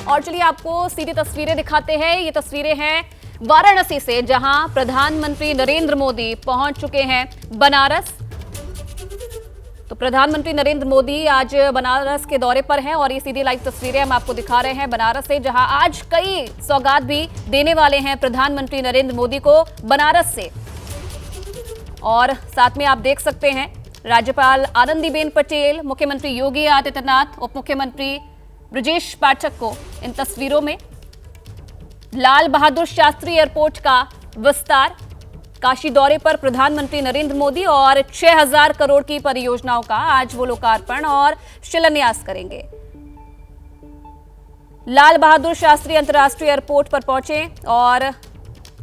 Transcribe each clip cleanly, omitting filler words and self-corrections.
और चलिए आपको सीधी तस्वीरें दिखाते हैं। ये तस्वीरें हैं वाराणसी से, जहां प्रधानमंत्री नरेंद्र मोदी पहुंच चुके हैं बनारस। तो प्रधानमंत्री नरेंद्र मोदी आज बनारस के दौरे पर हैं और ये सीधी लाइव तस्वीरें हम आपको दिखा रहे हैं बनारस से, जहां आज कई सौगात भी देने वाले हैं प्रधानमंत्री नरेंद्र मोदी को बनारस से। और साथ में आप देख सकते हैं राज्यपाल आनंदीबेन पटेल, मुख्यमंत्री योगी आदित्यनाथ, उप मुख्यमंत्री ब्रजेश पाठक को इन तस्वीरों में लाल बहादुर शास्त्री एयरपोर्ट का विस्तार, काशी दौरे पर प्रधानमंत्री नरेंद्र मोदी और 6000 करोड़ की परियोजनाओं का आज वो लोकार्पण और शिलान्यास करेंगे। लाल बहादुर शास्त्री अंतर्राष्ट्रीय एयरपोर्ट पर पहुंचे और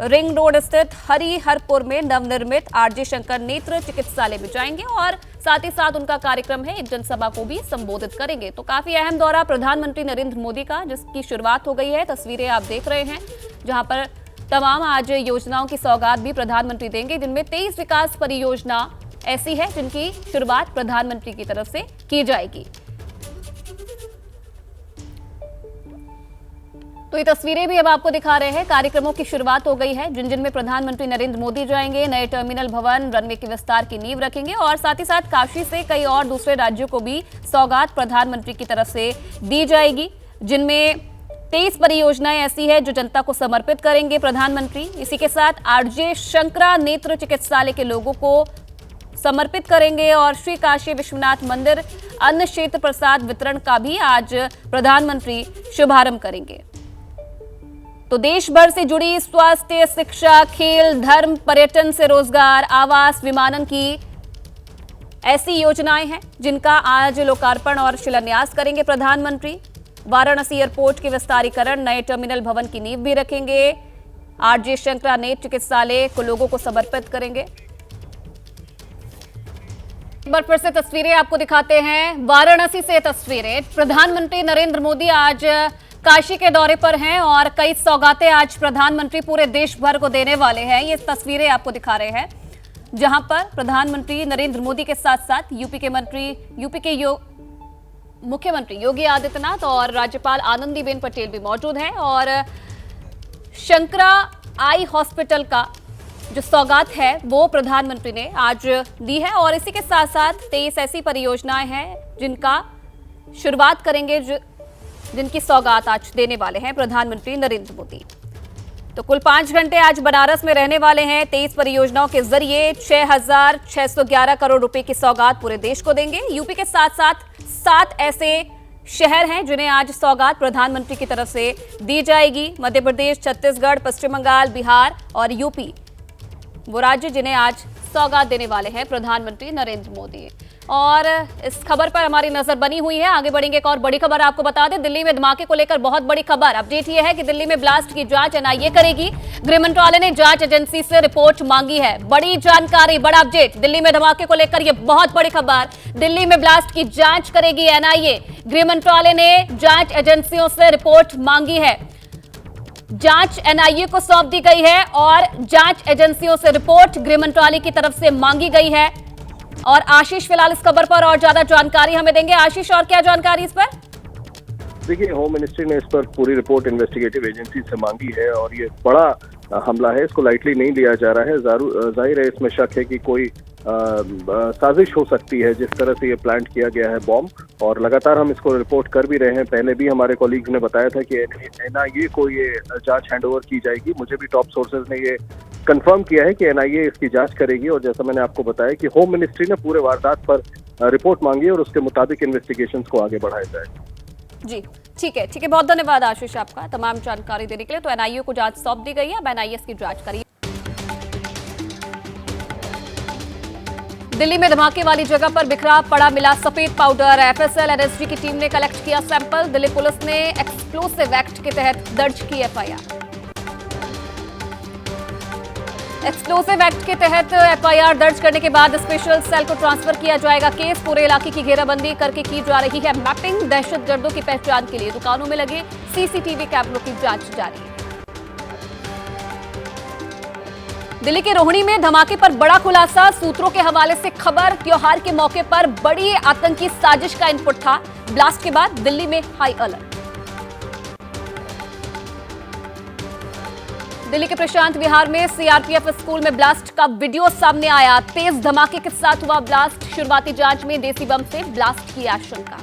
रिंग रोड स्थित हरिहरपुर में नवनिर्मित आरजे शंकर नेत्र चिकित्सालय में जाएंगे और साथ ही साथ उनका कार्यक्रम है, एक जनसभा को भी संबोधित करेंगे। तो काफी अहम दौरा प्रधानमंत्री नरेंद्र मोदी का, जिसकी शुरुआत हो गई है। तस्वीरें आप देख रहे हैं जहां पर तमाम आज योजनाओं की सौगात भी प्रधानमंत्री देंगे, जिनमें 23 विकास परियोजना ऐसी है जिनकी शुरुआत प्रधानमंत्री की तरफ से की जाएगी। तो ये तस्वीरें भी अब आपको दिखा रहे हैं। कार्यक्रमों की शुरुआत हो गई है, जिनमें प्रधानमंत्री नरेंद्र मोदी जाएंगे, नए टर्मिनल भवन, रनवे के विस्तार की नींव रखेंगे और साथ ही साथ काशी से कई और दूसरे राज्यों को भी सौगात प्रधानमंत्री की तरफ से दी जाएगी, जिनमें 23 परियोजनाएं ऐसी है जो जनता को समर्पित करेंगे प्रधानमंत्री। इसी के साथ आरजे शंकरा नेत्र चिकित्सालय के लोगों को समर्पित करेंगे और श्री काशी विश्वनाथ मंदिर अन्न क्षेत्र प्रसाद वितरण का भी आज प्रधानमंत्री शुभारंभ करेंगे। तो देश भर से जुड़ी स्वास्थ्य, शिक्षा, खेल, धर्म, पर्यटन से रोजगार, आवास, विमानन की ऐसी योजनाएं हैं जिनका आज लोकार्पण और शिलान्यास करेंगे प्रधानमंत्री। वाराणसी एयरपोर्ट के विस्तारीकरण, नए टर्मिनल भवन की नींव भी रखेंगे, आरजे शंकरा नेत्र चिकित्सालय को लोगों को समर्पित करेंगे। एक बार फिर से तस्वीरें आपको दिखाते हैं, वाराणसी से तस्वीरें। प्रधानमंत्री नरेंद्र मोदी आज काशी के दौरे पर हैं और कई सौगातें आज प्रधानमंत्री पूरे देश भर को देने वाले हैं। ये तस्वीरें आपको दिखा रहे हैं जहां पर प्रधानमंत्री नरेंद्र मोदी के साथ साथ यूपी के मुख्यमंत्री योगी आदित्यनाथ और राज्यपाल आनंदीबेन पटेल भी मौजूद हैं। और शंकरा आई हॉस्पिटल का जो सौगात है वो प्रधानमंत्री ने आज दी है और इसी के साथ साथ 23 ऐसी परियोजनाएं हैं जिनका शुरुआत करेंगे, जिनकी सौगात आज देने वाले हैं प्रधानमंत्री नरेंद्र मोदी। तो कुल 5 घंटे आज बनारस में रहने वाले हैं। 23 परियोजनाओं के जरिए 6611 करोड़ रुपए की सौगात पूरे देश को देंगे। यूपी के साथ साथ 7 ऐसे शहर हैं जिन्हें आज सौगात प्रधानमंत्री की तरफ से दी जाएगी। मध्य प्रदेश, छत्तीसगढ़, पश्चिम बंगाल, बिहार और यूपी वो राज्य जिन्हें आज सौगात देने वाले हैं प्रधानमंत्री नरेंद्र मोदी। और इस खबर पर हमारी नजर बनी हुई है। आगे बढ़ेंगे, एक और बड़ी खबर आपको बता दें। दिल्ली में धमाके को लेकर बहुत बड़ी खबर। अपडेट यह है कि दिल्ली में ब्लास्ट की जांच एनआईए करेगी। गृह मंत्रालय ने जांच एजेंसी से रिपोर्ट मांगी है। बड़ी जानकारी, बड़ा अपडेट। दिल्ली में धमाके को लेकर यह बहुत बड़ी खबर। दिल्ली में ब्लास्ट की जांच करेगी एनआईए। गृह मंत्रालय ने जांच एजेंसियों से रिपोर्ट मांगी है। जांच एनआईए को सौंप दी गई है और जांच एजेंसियों से रिपोर्ट गृह मंत्रालय की तरफ से मांगी गई है। और आशीष फिलहाल इस खबर पर और ज्यादा जानकारी हमें देंगे। आशीष, और क्या जानकारी इस पर? देखिए, होम मिनिस्ट्री ने इस पर पूरी रिपोर्ट इन्वेस्टिगेटिव एजेंसी से मांगी है और ये बड़ा हमला है, इसको लाइटली नहीं लिया जा रहा है। जाहिर है इसमें शक है कि कोई साजिश हो सकती है जिस तरह से ये प्लान किया गया है बॉम्ब, और लगातार हम इसको रिपोर्ट कर भी रहे हैं। पहले भी हमारे कॉलीग्स ने बताया था कि एनआईए को ये जांच हैंडओवर की जाएगी। मुझे भी टॉप सोर्सेज ने ये कंफर्म किया है कि एनआईए इसकी जांच करेगी और जैसा मैंने आपको बताया कि होम मिनिस्ट्री ने पूरे वारदात पर रिपोर्ट मांगी है और उसके मुताबिक इन्वेस्टिगेशंस को आगे बढ़ाया जाएगा। जी ठीक है, बहुत धन्यवाद आशीष आपका तमाम जानकारी देने के लिए। तो एनआईए को जांच सौंप दी गई है, अब एनआईए की जांच करिए। दिल्ली में धमाके वाली जगह पर बिखरा पड़ा मिला सफेद पाउडर। एफएसएल एनएसजी की टीम ने कलेक्ट किया सैंपल। दिल्ली पुलिस ने एक्सप्लोसिव एक्ट के तहत दर्ज की एफआईआर। एक्सप्लोसिव एक्ट के तहत एफआईआर दर्ज करने के बाद स्पेशल सेल को ट्रांसफर किया जाएगा केस। पूरे इलाके की घेराबंदी करके की जा रही है मैपिंग। दहशतगर्दों की पहचान के लिए दुकानों में लगे सीसीटीवी कैमरों की जांच जारी है। दिल्ली के रोहिणी में धमाके पर बड़ा खुलासा। सूत्रों के हवाले से खबर, त्योहार के मौके पर बड़ी आतंकी साजिश का इनपुट था। ब्लास्ट के बाद दिल्ली में हाई अलर्ट। दिल्ली के प्रशांत विहार में सीआरपीएफ स्कूल में ब्लास्ट का वीडियो सामने आया। तेज धमाके के साथ हुआ ब्लास्ट। शुरुआती जांच में देसी बम से ब्लास्ट की आशंका।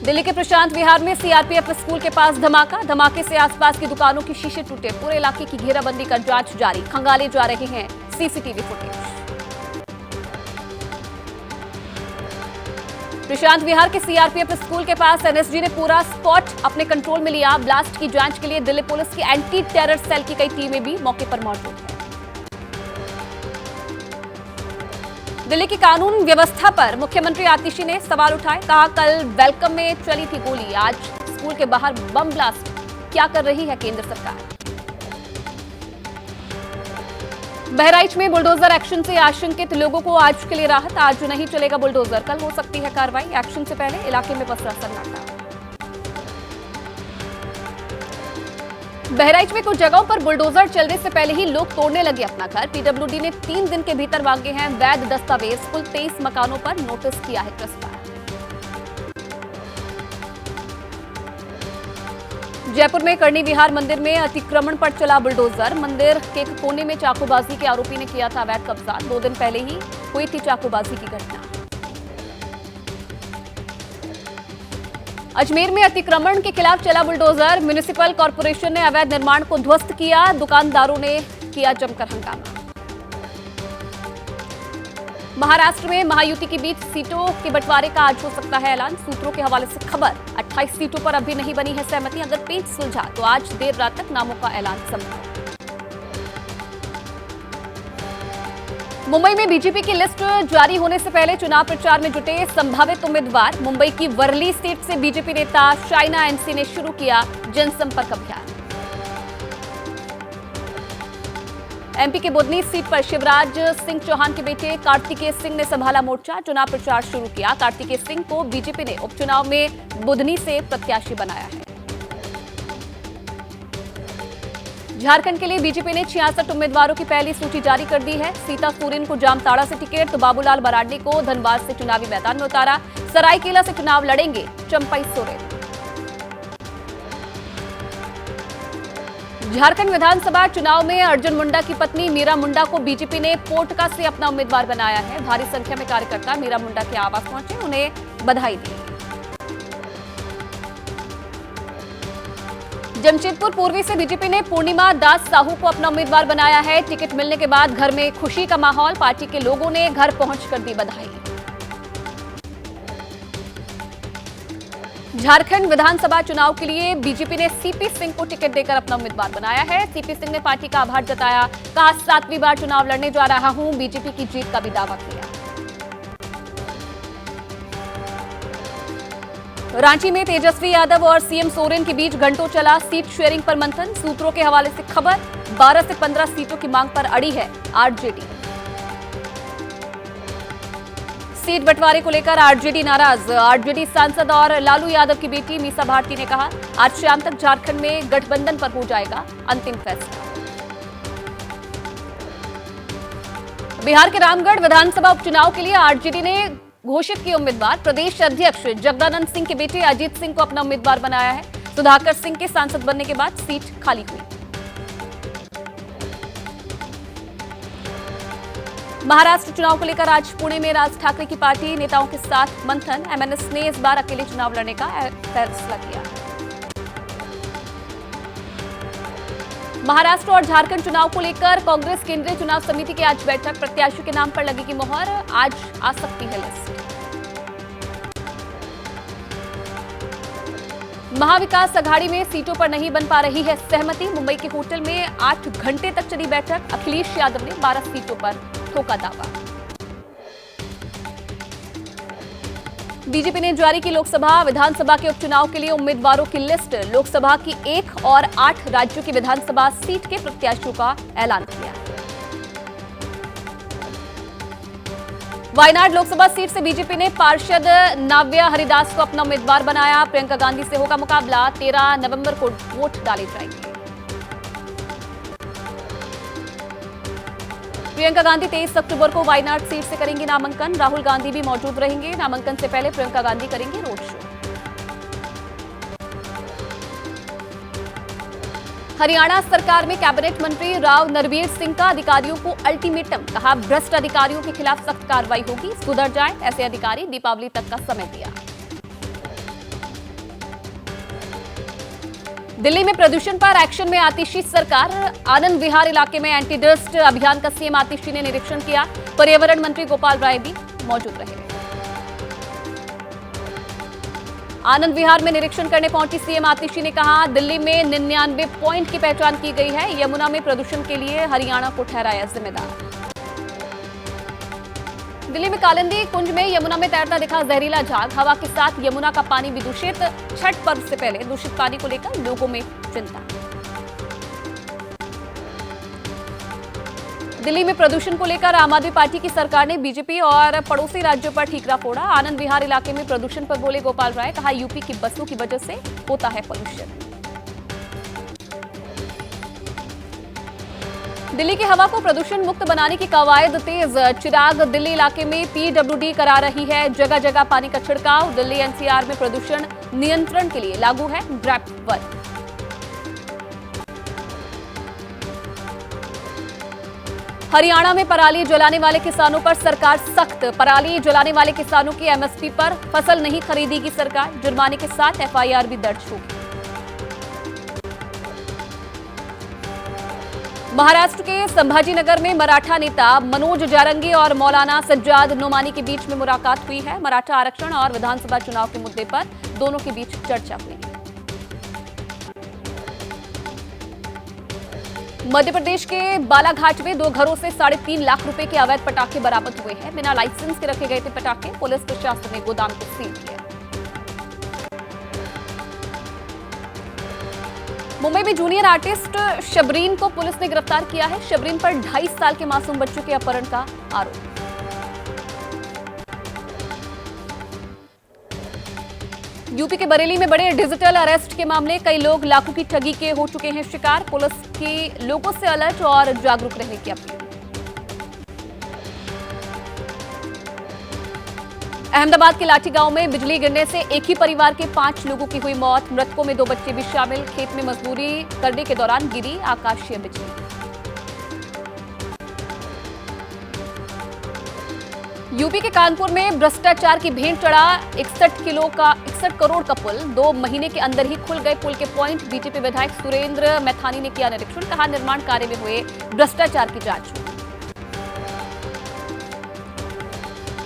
दिल्ली के प्रशांत विहार में सीआरपीएफ स्कूल के पास धमाका। धमाके से आसपास की दुकानों के शीशे टूटे। पूरे इलाके की घेराबंदी कर जांच जारी। खंगाले जा रहे हैं सीसीटीवी फुटेज। प्रशांत विहार के सीआरपीएफ स्कूल के पास एनएसजी ने पूरा स्पॉट अपने कंट्रोल में लिया। ब्लास्ट की जांच के लिए दिल्ली पुलिस की एंटी टेरर सेल की कई टीमें भी मौके पर मौजूद हैं। दिल्ली की कानून व्यवस्था पर मुख्यमंत्री आतिशी ने सवाल उठाए। कहा, कल वेलकम में चली थी गोली, आज स्कूल के बाहर बम ब्लास्ट। क्या कर रही है केंद्र सरकार? बहराइच में बुलडोजर एक्शन से आशंकित लोगों को आज के लिए राहत। आज नहीं चलेगा बुलडोजर, कल हो सकती है कार्रवाई। एक्शन से पहले इलाके में पसरा सन्नाटा। बहराइच में कुछ जगहों पर बुलडोजर चलने से पहले ही लोग तोड़ने लगे अपना घर। पीडब्ल्यूडी ने 3 दिन के भीतर मांगे हैं वैध दस्तावेज। कुल 23 मकानों पर नोटिस किया है ट्रस्टी। जयपुर में करणी विहार मंदिर में अतिक्रमण पर चला बुलडोजर। मंदिर के एक कोने में चाकूबाजी के आरोपी ने किया था अवैध कब्जा। 2 दिन पहले ही हुई थी चाकूबाजी की घटना। अजमेर में अतिक्रमण के खिलाफ चला बुलडोजर। म्युनिसिपल कॉर्पोरेशन ने अवैध निर्माण को ध्वस्त किया। दुकानदारों ने किया जमकर हंगामा। महाराष्ट्र में महायुति के बीच सीटों के बंटवारे का आज हो सकता है ऐलान। सूत्रों के हवाले से खबर, 28 सीटों पर अभी नहीं बनी है सहमति। अगर पेच सुलझा तो आज देर रात तक नामों का ऐलान संभव। मुंबई में बीजेपी की लिस्ट जारी होने से पहले चुनाव प्रचार में जुटे संभावित उम्मीदवार। मुंबई की वर्ली सीट से बीजेपी नेता शाइना एनसी ने शुरू किया जनसंपर्क अभियान। एमपी के बुधनी सीट पर शिवराज सिंह चौहान के बेटे कार्तिकेय सिंह ने संभाला मोर्चा। चुनाव प्रचार शुरू किया। कार्तिकेय सिंह को बीजेपी ने उपचुनाव में बुधनी से प्रत्याशी बनाया है। झारखंड के लिए बीजेपी ने 66 उम्मीदवारों की पहली सूची जारी कर दी है। सीता सोरेन को जामताड़ा से टिकट तो बाबूलाल मरांडी को धनबाद से चुनावी मैदान में उतारा। सरायकेला से चुनाव लड़ेंगे चंपई सोरेन। झारखंड विधानसभा चुनाव में अर्जुन मुंडा की पत्नी मीरा मुंडा को बीजेपी ने पोटका से अपना उम्मीदवार बनाया है। भारी संख्या में कार्यकर्ता मीरा मुंडा के आवास पहुंचे, उन्हें बधाई दी। जमशेदपुर पूर्वी से बीजेपी ने पूर्णिमा दास साहू को अपना उम्मीदवार बनाया है। टिकट मिलने के बाद घर में खुशी का माहौल। पार्टी के लोगों ने घर पहुंचकर दी बधाई। झारखंड विधानसभा चुनाव के लिए बीजेपी ने सीपी सिंह को टिकट देकर अपना उम्मीदवार बनाया है। सीपी सिंह ने पार्टी का आभार जताया। कहा, 7वीं बार चुनाव लड़ने जा रहा हूं। बीजेपी की जीत का भी दावा किया। रांची में तेजस्वी यादव और सीएम सोरेन के बीच घंटों चला सीट शेयरिंग पर मंथन। सूत्रों के हवाले से खबर, 12 से 15 सीटों की मांग पर अड़ी है आरजेडी। सीट बंटवारे को लेकर आरजेडी नाराज। आरजेडी सांसद और लालू यादव की बेटी मीसा भारती ने कहा, आज शाम तक झारखंड में गठबंधन पर हो जाएगा अंतिम फैसला। बिहार के रामगढ़ विधानसभा उपचुनाव के लिए आरजेडी ने घोषित किए उम्मीदवार। प्रदेश अध्यक्ष जगदानंद सिंह के बेटे अजीत सिंह को अपना उम्मीदवार बनाया है। सुधाकर सिंह के सांसद बनने के बाद सीट खाली हुई। महाराष्ट्र चुनाव को लेकर आज पुणे में राज ठाकरे की पार्टी नेताओं के साथ मंथन। एमएनएस ने इस बार अकेले चुनाव लड़ने का फैसला किया। महाराष्ट्र और झारखंड चुनाव को लेकर कांग्रेस केंद्रीय चुनाव समिति की आज बैठक। प्रत्याशी के नाम पर लगेगी मोहर। आज आ सकती है लिस्ट। महाविकास अघाड़ी में सीटों पर नहीं बन पा रही है सहमति। मुंबई के होटल में 8 घंटे तक चली बैठक। अखिलेश यादव ने 12 सीटों पर ठोका दावा। बीजेपी ने जारी की लोकसभा विधानसभा के उपचुनाव के लिए उम्मीदवारों की लिस्ट। लोकसभा की 1 और 8 राज्यों की विधानसभा सीट के प्रत्याशियों का ऐलान किया। वायनाड लोकसभा सीट से बीजेपी ने पार्षद नाव्या हरिदास को अपना उम्मीदवार बनाया। प्रियंका गांधी से होगा मुकाबला। 13 नवंबर को वोट डाले जाएंगे। प्रियंका गांधी 23 अक्टूबर को वायनाड सीट से करेंगी नामांकन। राहुल गांधी भी मौजूद रहेंगे। नामांकन से पहले प्रियंका गांधी करेंगे रोड शो। हरियाणा सरकार में कैबिनेट मंत्री राव नरवीर सिंह का अधिकारियों को अल्टीमेटम, कहा भ्रष्ट अधिकारियों के खिलाफ सख्त कार्रवाई होगी, सुधर जाए ऐसे अधिकारी, दीपावली तक का समय दिया। दिल्ली में प्रदूषण पर एक्शन में आतिशी सरकार, आनंद विहार इलाके में एंटी डस्ट अभियान का सीएम आतिशी ने निरीक्षण किया। पर्यावरण मंत्री गोपाल राय भी मौजूद रहे। आनंद विहार में निरीक्षण करने पहुंची सीएम आतिशी ने कहा, दिल्ली में 99 पॉइंट की पहचान की गई है। यमुना में प्रदूषण के लिए हरियाणा को ठहराया जिम्मेदार। दिल्ली में कालिंदी कुंज में यमुना में तैरता दिखा जहरीला झाग, हवा के साथ यमुना का पानी भी दूषित। छठ पर्व से पहले दूषित पानी को लेकर लोगों में चिंता। दिल्ली में प्रदूषण को लेकर आम आदमी पार्टी की सरकार ने बीजेपी और पड़ोसी राज्यों पर ठीकरा फोड़ा। आनंद विहार इलाके में प्रदूषण पर बोले गोपाल राय, कहा यूपी की बसों की वजह से होता है पोल्यूशन। दिल्ली की हवा को प्रदूषण मुक्त बनाने की कवायद तेज, चिराग दिल्ली इलाके में पीडब्ल्यूडी करा रही है जगह जगह पानी का छिड़काव। दिल्ली एनसीआर में प्रदूषण नियंत्रण के लिए लागू है ड्रैफ्ट 1। हरियाणा में पराली जलाने वाले किसानों पर सरकार सख्त, पराली जलाने वाले किसानों की एमएसपी पर फसल नहीं खरीदेगी सरकार, जुर्माने के साथ एफआईआर भी दर्ज होगी। महाराष्ट्र के संभाजीनगर में मराठा नेता मनोज जारंगी और मौलाना सज्जाद नोमानी के बीच में मुलाकात हुई है। मराठा आरक्षण और विधानसभा चुनाव के मुद्दे पर दोनों के बीच चर्चा हुई। मध्य प्रदेश के बालाघाट में 2 घरों से 3.5 लाख रुपए के अवैध पटाखे बरामद हुए हैं। बिना लाइसेंस के रखे गए थे पटाखे, पुलिस प्रशासन ने गोदाम को सील किया। मुंबई में जूनियर आर्टिस्ट शबरीन को पुलिस ने गिरफ्तार किया है। शबरीन पर 2.5 साल के मासूम बच्चों के अपहरण का आरोप। यूपी के बरेली में बड़े डिजिटल अरेस्ट के मामले, कई लोग लाखों की ठगी के हो चुके हैं शिकार। पुलिस की लोगों से अलर्ट और जागरूक रहने की अपील। अहमदाबाद के लाठी गांव में बिजली गिरने से एक ही परिवार के 5 लोगों की हुई मौत, मृतकों में 2 बच्चे भी शामिल। खेत में मजदूरी करने के दौरान गिरी आकाशीय बिजली। यूपी के कानपुर में भ्रष्टाचार की भेंट चढ़ा 61 करोड़ का पुल, 2 महीने के अंदर ही खुल गए पुल के पॉइंट। बीजेपी विधायक सुरेंद्र मैथानी ने किया निरीक्षण, कहा निर्माण कार्य में हुए भ्रष्टाचार की जांच हुई।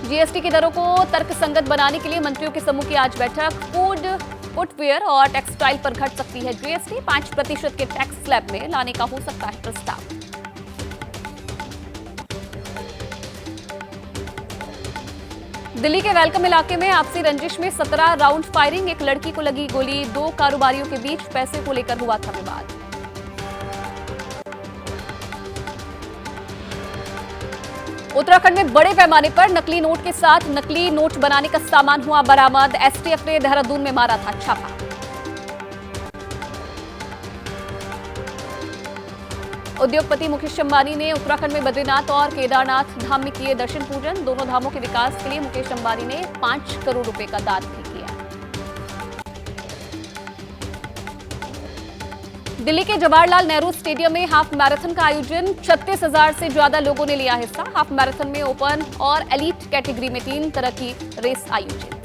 जीएसटी की दरों को तर्कसंगत बनाने के लिए मंत्रियों के समूह की आज बैठक। फूड, फुटवेयर और टेक्सटाइल पर घट सकती है जीएसटी, 5% के टैक्स स्लैब में लाने का हो सकता है प्रस्ताव। दिल्ली के वेलकम इलाके में आपसी रंजिश में 17 राउंड फायरिंग, एक लड़की को लगी गोली, 2 कारोबारियों के बीच पैसे को लेकर हुआ था विवाद। उत्तराखंड में बड़े पैमाने पर नकली नोट के साथ नकली नोट बनाने का सामान हुआ बरामद। एसटीएफ ने देहरादून में मारा था छापा। उद्योगपति मुकेश अंबानी ने उत्तराखंड में बद्रीनाथ और केदारनाथ धाम में किए दर्शन पूजन। दोनों धामों के विकास के लिए मुकेश अंबानी ने 5 करोड़ रुपए का दान भी किया। दिल्ली के जवाहरलाल नेहरू स्टेडियम में हाफ मैराथन का आयोजन, 36,000 से ज्यादा लोगों ने लिया हिस्सा। हाफ मैराथन में ओपन और एलीट कैटेगरी में 3 तरह की रेस आयोजित।